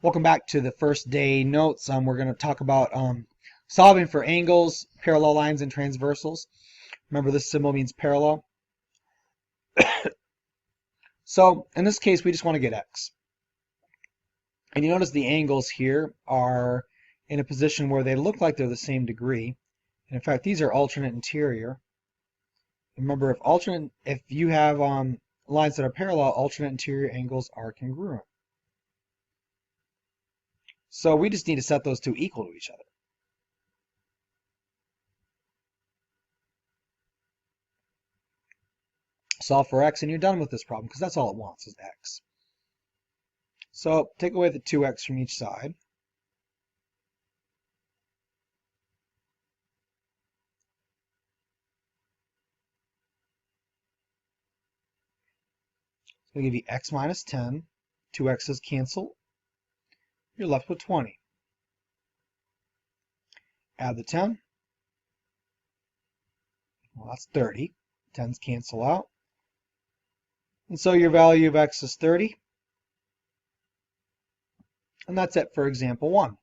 Welcome back to the first day notes. We're going to talk about solving for angles, parallel lines, and transversals. Remember, this symbol means parallel. So in this case, we just want to get x. And you notice the angles here are in a position where they look like they're the same degree. And in fact, these are alternate interior. Remember, if you have lines that are parallel, alternate interior angles are congruent. So we just need to set those two equal to each other. Solve for x and you're done with this problem because that's all it wants is x. So take away the 2x from each side. It's going to give you x minus 10. 2x's cancel. You're left with 20. Add the 10. Well, that's 30. 10's cancel out. And so your value of x is 30. And that's it for example 1.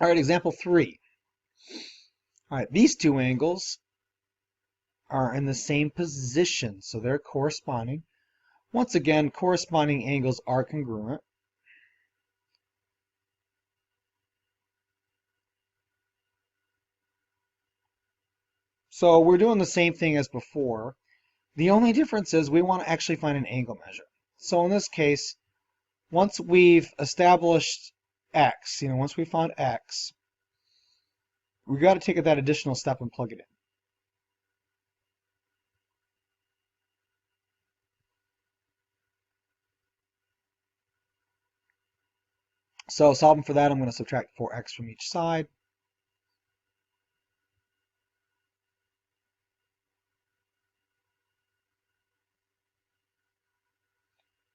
All right, example 3. All right, these two angles are in the same position, so they're corresponding. Once again, corresponding angles are congruent. So we're doing the same thing as before. The only difference is we want to actually find an angle measure. So in this case, once we've established x, once we found x, we've got to take that additional step and plug it in. So solving for that, I'm going to subtract 4x from each side.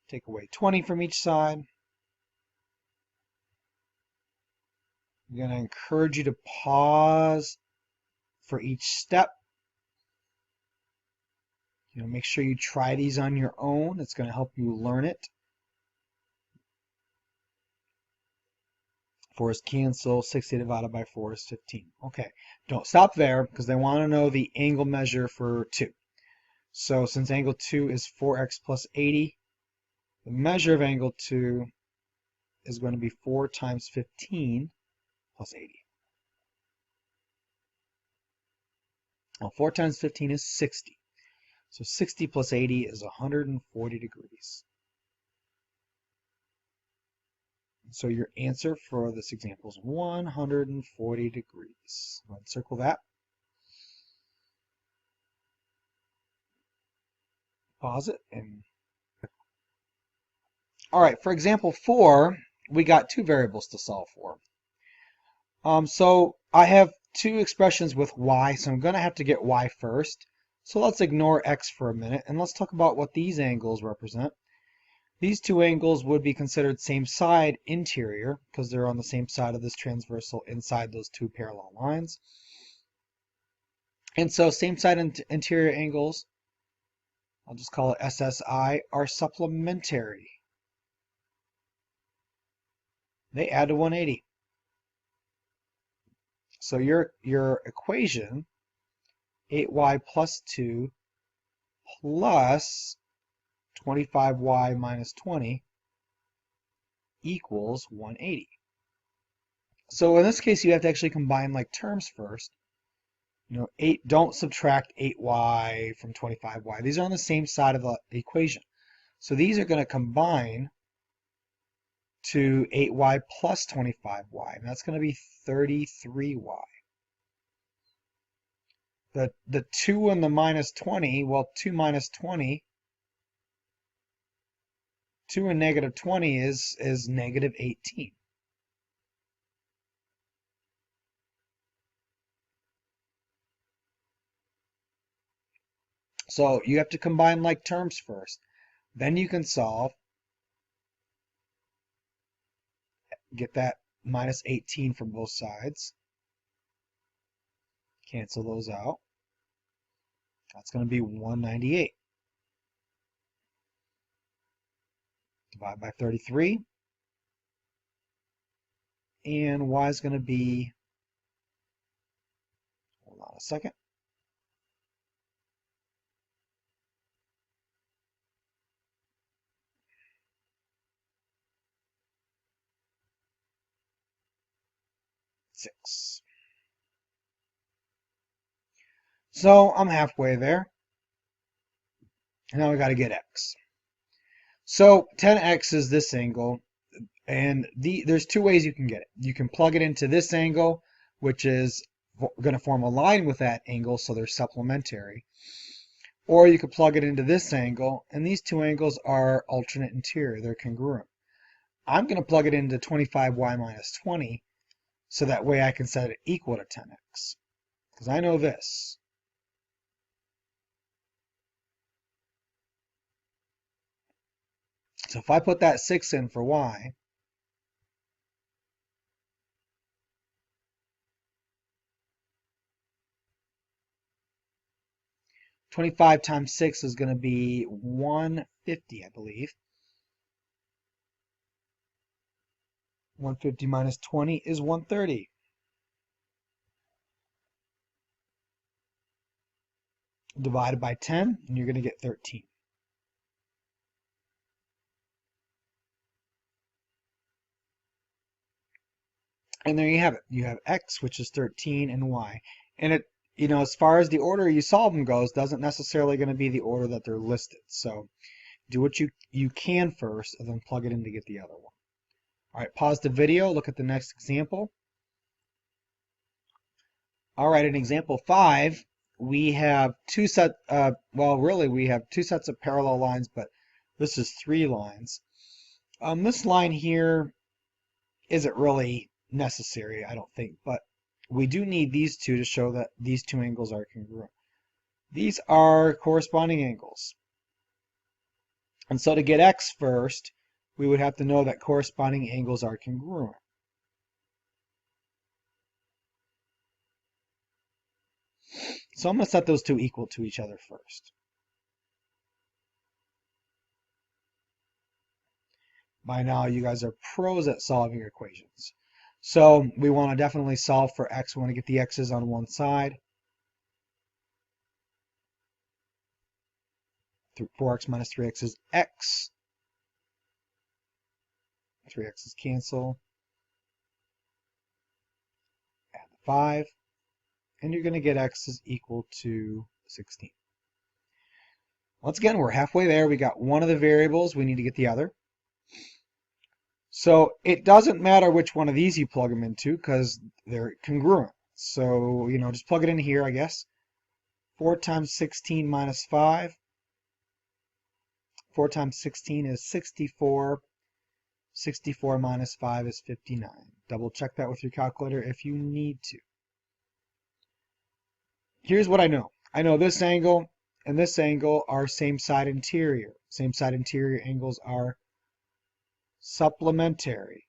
Take away 20 from each side. I'm going to encourage you to pause for each step. Make sure you try these on your own. It's going to help you learn it. 4 is cancel. 60 divided by 4 is 15. Okay, don't stop there because they want to know the angle measure for 2. So since angle 2 is 4x plus 80, the measure of angle 2 is going to be 4 times 15 plus 80. Well, 4 times 15 is 60. So 60 plus 80 is 140 degrees. So your answer for this example is 140 degrees. Go ahead and circle that. Pause it. All right, for example 4, we got two variables to solve for. So I have two expressions with y, so I'm going to have to get y first. So let's ignore x for a minute, and let's talk about what these angles represent. These two angles would be considered same side interior because they're on the same side of this transversal inside those two parallel lines. And so same side interior angles, I'll just call it SSI, are supplementary. They add to 180. So your equation, 8y plus 2 plus 25y minus 20 equals 180. So in this case, you have to actually combine like terms first. 8, don't subtract 8y from 25y. These are on the same side of the equation. So these are going to combine to 8y plus 25y, and that's going to be 33y. The 2 and the minus 20, well, 2 minus 20, 2 and negative 20 is negative 18. So you have to combine like terms first. Then you can solve. Get that minus 18 from both sides. Cancel those out. That's going to be 198. Divide by 33. And y is going to be, hold on a second, six. So I'm halfway there. And now we got to get x. So 10x is this angle, and there's two ways you can get it. You can plug it into this angle, which is going to form a line with that angle, so they're supplementary. Or you could plug it into this angle, and these two angles are alternate interior. They're congruent. I'm going to plug it into 25y minus 20, so that way I can set it equal to 10x. Because I know this. So if I put that 6 in for y, $25 times 6 is going to be $150, I believe. 150 minus 20 is 130. Divided by 10, and you're going to get 13. And there you have it. You have x, which is 13, and y. And it, as far as the order you solve them goes, doesn't necessarily going to be the order that they're listed. So do what you can first, and then plug it in to get the other one. All right, pause the video, look at the next example. All right, in example 5, we have we have two sets of parallel lines, but this is 3 lines. This line here isn't really necessary, I don't think, but we do need these two to show that these two angles are congruent. These are corresponding angles. And so to get x first, we would have to know that corresponding angles are congruent. So I'm going to set those two equal to each other first. By now, you guys are pros at solving equations. So we want to definitely solve for x. We want to get the x's on one side. 4x minus 3x is x. 3x's cancel. Add the 5. And you're going to get x is equal to 16. Once again, we're halfway there. We got one of the variables. We need to get the other. So it doesn't matter which one of these you plug them into because they're congruent. So, just plug it in here, I guess. 4 times 16 minus 5. 4 times 16 is 64. 64 minus 5 is 59. Double check that with your calculator if you need to. Here's what I know. I know this angle and this angle are same side interior. Same side interior angles are supplementary.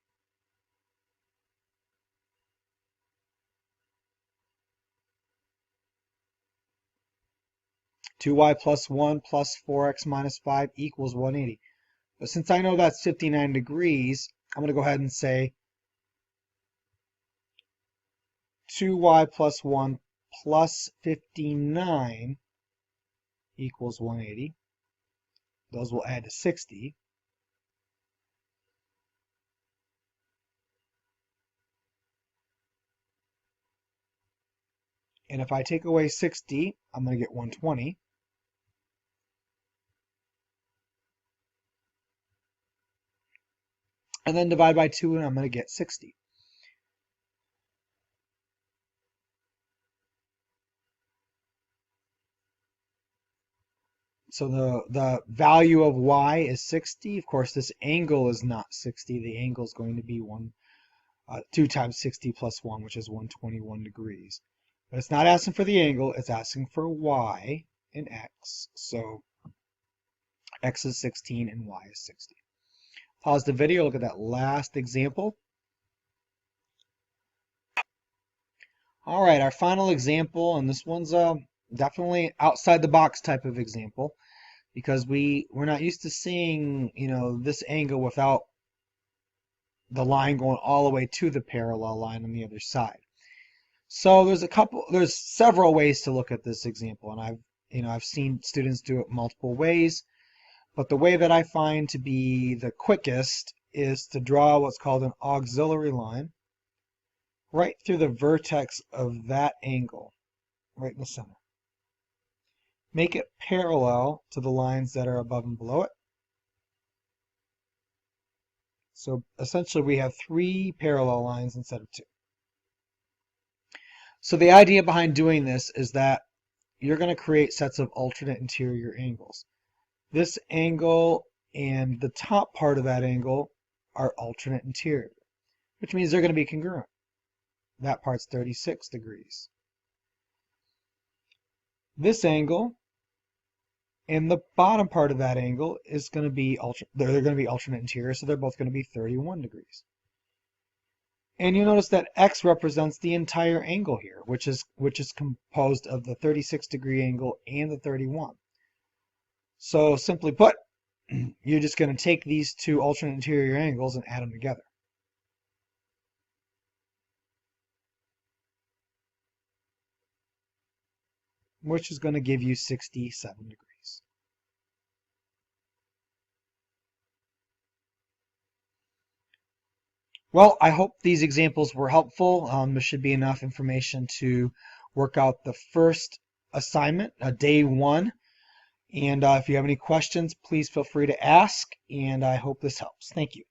Two y plus 1 plus 4x minus 5 equals 180. But since I know that's 59 degrees, I'm going to go ahead and say 2y plus 1 plus 59 equals 180. Those will add to 60. And if I take away 60, I'm going to get 120. And then divide by 2, and I'm going to get 60. So the value of y is 60. Of course, this angle is not 60. The angle is going to be 2 times 60 plus 1, which is 121 degrees. But it's not asking for the angle. It's asking for y and x. So x is 16 and y is 60. Pause the video. Look at that last example. All right, our final example, and this one's definitely outside the box type of example. because we're not used to seeing, this angle without the line going all the way to the parallel line on the other side. So there's several ways to look at this example, and I've seen students do it multiple ways, but the way that I find to be the quickest is to draw what's called an auxiliary line right through the vertex of that angle, right in the center. Make it parallel to the lines that are above and below it. So essentially we have 3 parallel lines instead of 2. So the idea behind doing this is that you're going to create sets of alternate interior angles. This angle and the top part of that angle are alternate interior, which means they're going to be congruent. That part's 36 degrees. This angle and the bottom part of that angle is going to be they're going to be alternate interior, so they're both going to be 31 degrees. And you notice that x represents the entire angle here, which is composed of the 36-degree angle and the 31. So simply put, you're just going to take these 2 alternate interior angles and add them together. Which is going to give you 67 degrees. Well, I hope these examples were helpful. There should be enough information to work out the first assignment, day 1. And if you have any questions, please feel free to ask, and I hope this helps. Thank you.